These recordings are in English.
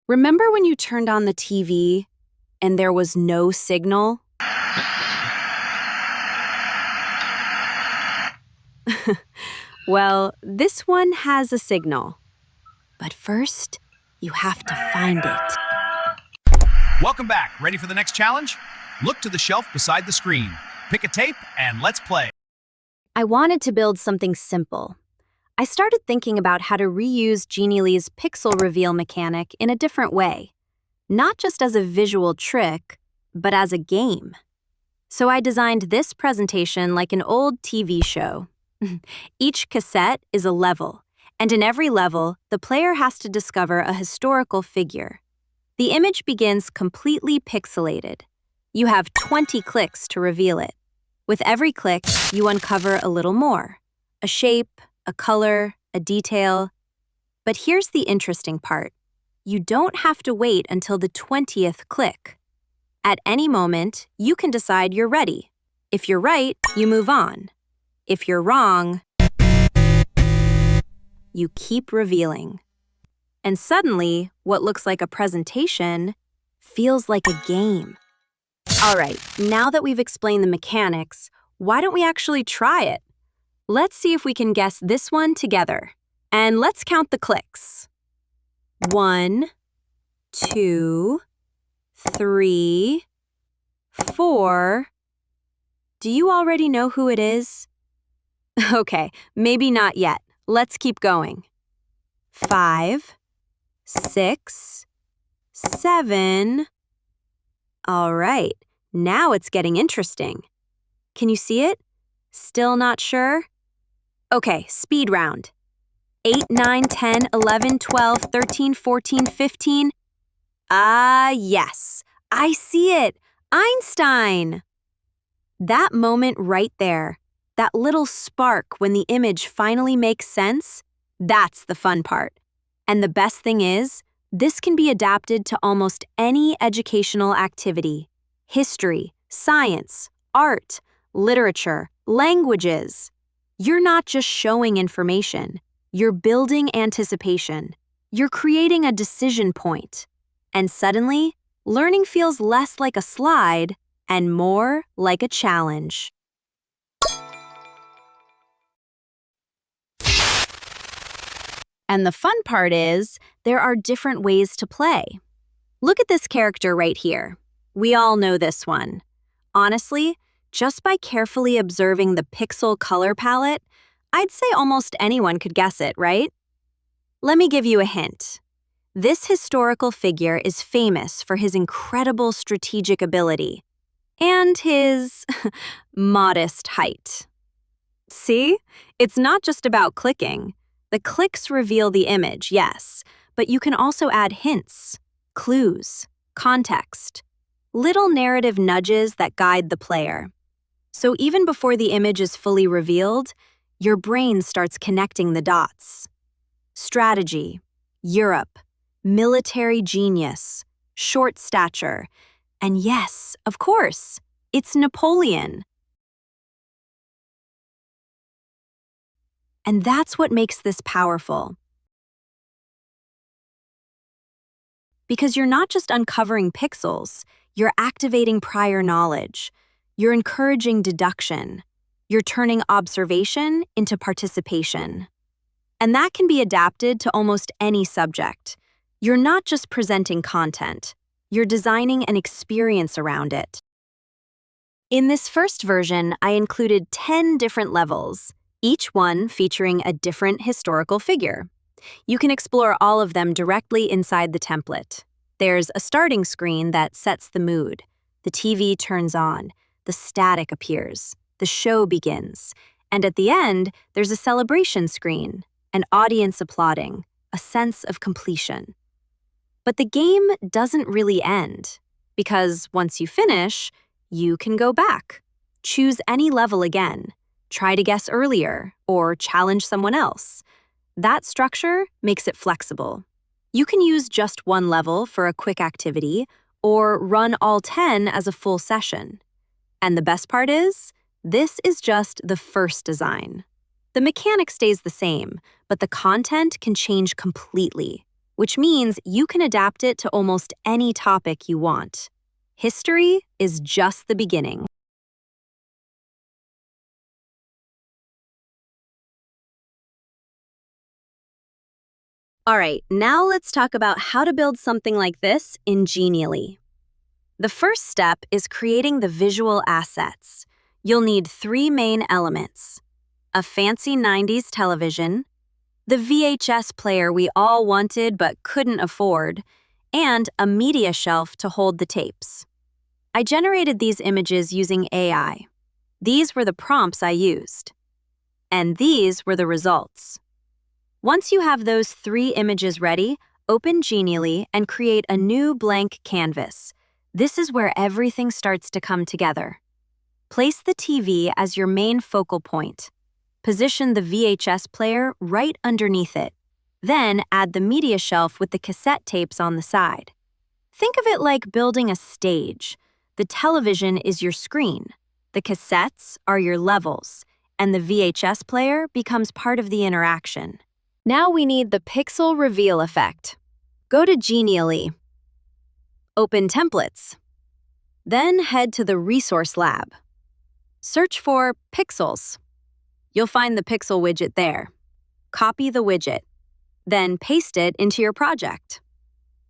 Remember when you turned on the TV and there was no signal? Well, this one has a signal. But first, you have to find it. Welcome back. Ready for the next challenge? Look to the shelf beside the screen. Pick a tape and let's play. I wanted to build something simple. I started thinking about how to reuse Genially's pixel reveal mechanic in a different way. Not just as a visual trick, but as a game. So I designed this presentation like an old TV show. Each cassette is a level, and in every level, the player has to discover a historical figure. The image begins completely pixelated. You have 20 clicks to reveal it. With every click, you uncover a little more. A shape, a color, a detail. But here's the interesting part. You don't have to wait until the 20th click. At any moment, you can decide you're ready. If you're right, you move on. If you're wrong, you keep revealing. And suddenly, what looks like a presentation feels like a game. All right, now that we've explained the mechanics, why don't we actually try it? Let's see if we can guess this one together. And let's count the clicks. 1, 2, 3, 4. Do you already know who it is? Okay, maybe not yet. Let's keep going. 5, 6, 7. All right, now it's getting interesting. Can you see it? Still not sure? Okay, speed round. 8, 9, 10, 11, 12, 13, 14, 15. Yes, I see it. Einstein! That moment right there, that little spark when the image finally makes sense, that's the fun part. And the best thing is, this can be adapted to almost any educational activity. History, science, art, literature, languages. You're not just showing information. You're building anticipation. You're creating a decision point. And suddenly, learning feels less like a slide and more like a challenge. And the fun part is, there are different ways to play. Look at this character right here. We all know this one. Honestly, just by carefully observing the pixel color palette, I'd say almost anyone could guess it, right? Let me give you a hint. This historical figure is famous for his incredible strategic ability and his modest height. See? It's not just about clicking. The clicks reveal the image, yes, but you can also add hints, clues, context, little narrative nudges that guide the player. So even before the image is fully revealed, your brain starts connecting the dots. Strategy, Europe, military genius, short stature, and yes, of course, it's Napoleon. And that's what makes this powerful. Because you're not just uncovering pixels, you're activating prior knowledge. You're encouraging deduction. You're turning observation into participation. And that can be adapted to almost any subject. You're not just presenting content. You're designing an experience around it. In this first version, I included 10 different levels, each one featuring a different historical figure. You can explore all of them directly inside the template. There's a starting screen that sets the mood. The TV turns on, the static appears, the show begins, and at the end, there's a celebration screen, an audience applauding, a sense of completion. But the game doesn't really end, because once you finish, you can go back. Choose any level again. Try to guess earlier, or challenge someone else. That structure makes it flexible. You can use just one level for a quick activity, or run all 10 as a full session. And the best part is, this is just the first design. The mechanic stays the same, but the content can change completely. which means you can adapt it to almost any topic you want. History is just the beginning. All right, now let's talk about how to build something like this in Genially. The first step is creating the visual assets. You'll need 3 main elements: a fancy 90s television, the VHS player we all wanted but couldn't afford, and a media shelf to hold the tapes. I generated these images using AI. These were the prompts I used. And these were the results. Once you have those 3 images ready, open Genially and create a new blank canvas. This is where everything starts to come together. Place the TV as your main focal point. Position the VHS player right underneath it. Then add the media shelf with the cassette tapes on the side. Think of it like building a stage. The television is your screen, the cassettes are your levels, and the VHS player becomes part of the interaction. Now we need the pixel reveal effect. Go to Genially. Open Templates. Then head to the Resource Lab. Search for Pixels. You'll find the pixel widget there. Copy the widget. Then paste it into your project.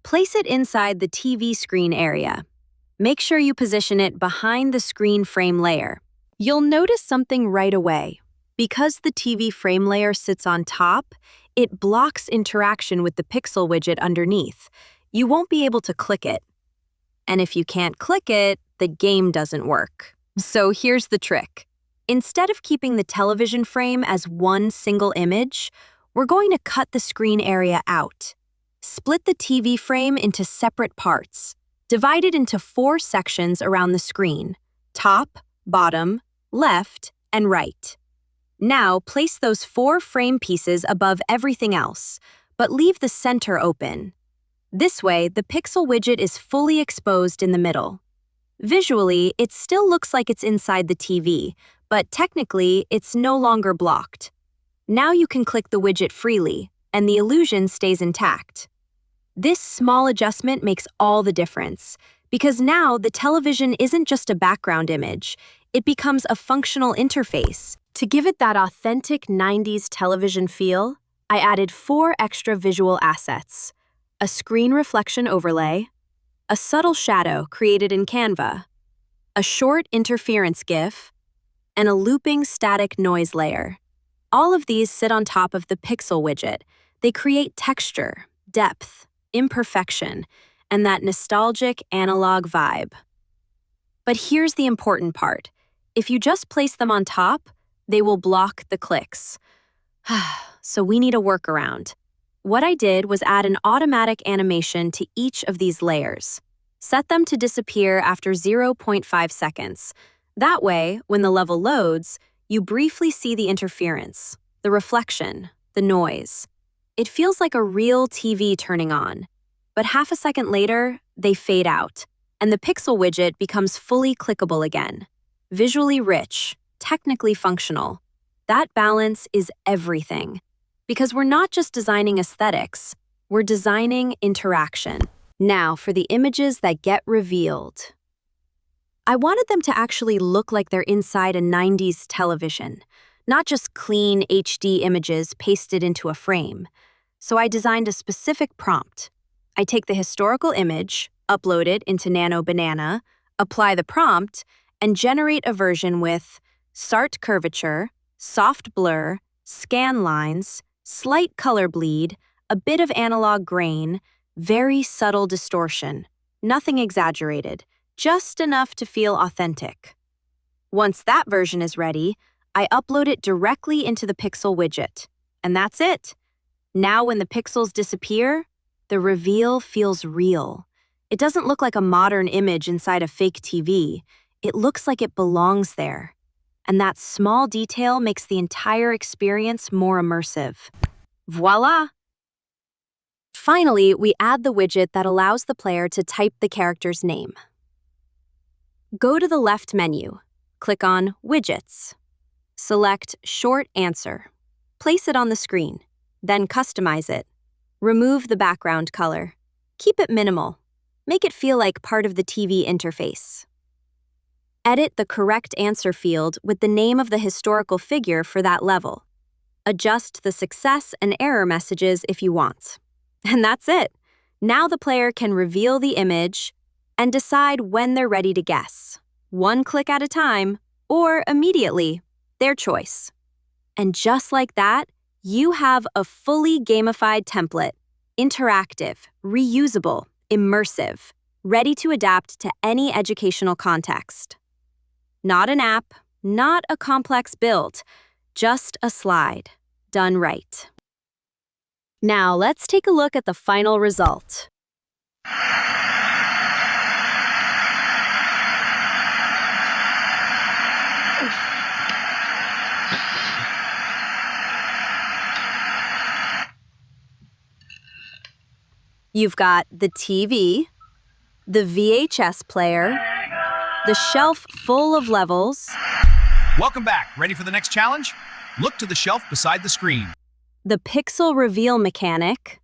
Place it inside the TV screen area. Make sure you position it behind the screen frame layer. You'll notice something right away. Because the TV frame layer sits on top, it blocks interaction with the pixel widget underneath. You won't be able to click it. And if you can't click it, the game doesn't work. So here's the trick. Instead of keeping the television frame as one single image, we're going to cut the screen area out. Split the TV frame into separate parts. Divide it into 4 sections around the screen: top, bottom, left, and right. Now place those 4 frame pieces above everything else, but leave the center open. This way, the pixel widget is fully exposed in the middle. Visually, it still looks like it's inside the TV, but technically, it's no longer blocked. Now you can click the widget freely, and the illusion stays intact. This small adjustment makes all the difference, because now the television isn't just a background image, it becomes a functional interface. To give it that authentic 90s television feel, I added 4 extra visual assets: a screen reflection overlay, a subtle shadow created in Canva, a short interference GIF, and a looping static noise layer. All of these sit on top of the pixel widget. They create texture, depth, imperfection, and that nostalgic analog vibe. But here's the important part. If you just place them on top, they will block the clicks. So we need a workaround. What I did was add an automatic animation to each of these layers. Set them to disappear after 0.5 seconds. That way, when the level loads, you briefly see the interference, the reflection, the noise. It feels like a real TV turning on. But half a second later, they fade out, and the pixel widget becomes fully clickable again. Visually rich, technically functional. That balance is everything. Because we're not just designing aesthetics, we're designing interaction. Now for the images that get revealed. I wanted them to actually look like they're inside a 90s television, not just clean HD images pasted into a frame. So I designed a specific prompt. I take the historical image, upload it into Nano Banana, apply the prompt, and generate a version with start curvature, soft blur, scan lines, slight color bleed, a bit of analog grain, very subtle distortion. Nothing exaggerated, just enough to feel authentic. Once that version is ready, I upload it directly into the pixel widget. And that's it. Now when the pixels disappear, the reveal feels real. It doesn't look like a modern image inside a fake TV. It looks like it belongs there. And that small detail makes the entire experience more immersive. Voila! Finally, we add the widget that allows the player to type the character's name. Go to the left menu. Click on Widgets. Select Short Answer. Place it on the screen. Then customize it. Remove the background color. Keep it minimal. Make it feel like part of the TV interface. Edit the correct answer field with the name of the historical figure for that level. Adjust the success and error messages if you want. And that's it. Now the player can reveal the image and decide when they're ready to guess. One click at a time, or immediately, their choice. And just like that, you have a fully gamified template, interactive, reusable, immersive, ready to adapt to any educational context. Not an app, not a complex build, just a slide, done right. Now let's take a look at the final result. You've got the TV, the VHS player, the shelf full of levels, Welcome back. Ready for the next challenge? Look to the shelf beside the screen. the pixel reveal mechanic,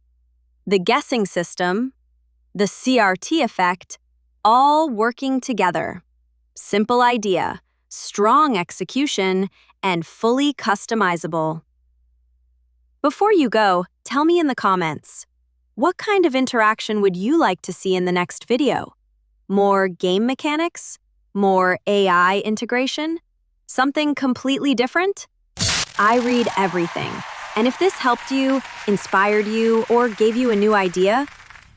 the guessing system, the CRT effect, all working together. Simple idea, strong execution, and fully customizable. Before you go, tell me in the comments, what kind of interaction would you like to see in the next video? More game mechanics? More AI integration? Something completely different? I read everything. And if this helped you, inspired you, or gave you a new idea,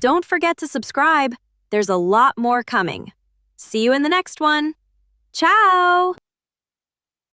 don't forget to subscribe. There's a lot more coming. See you in the next one. Ciao!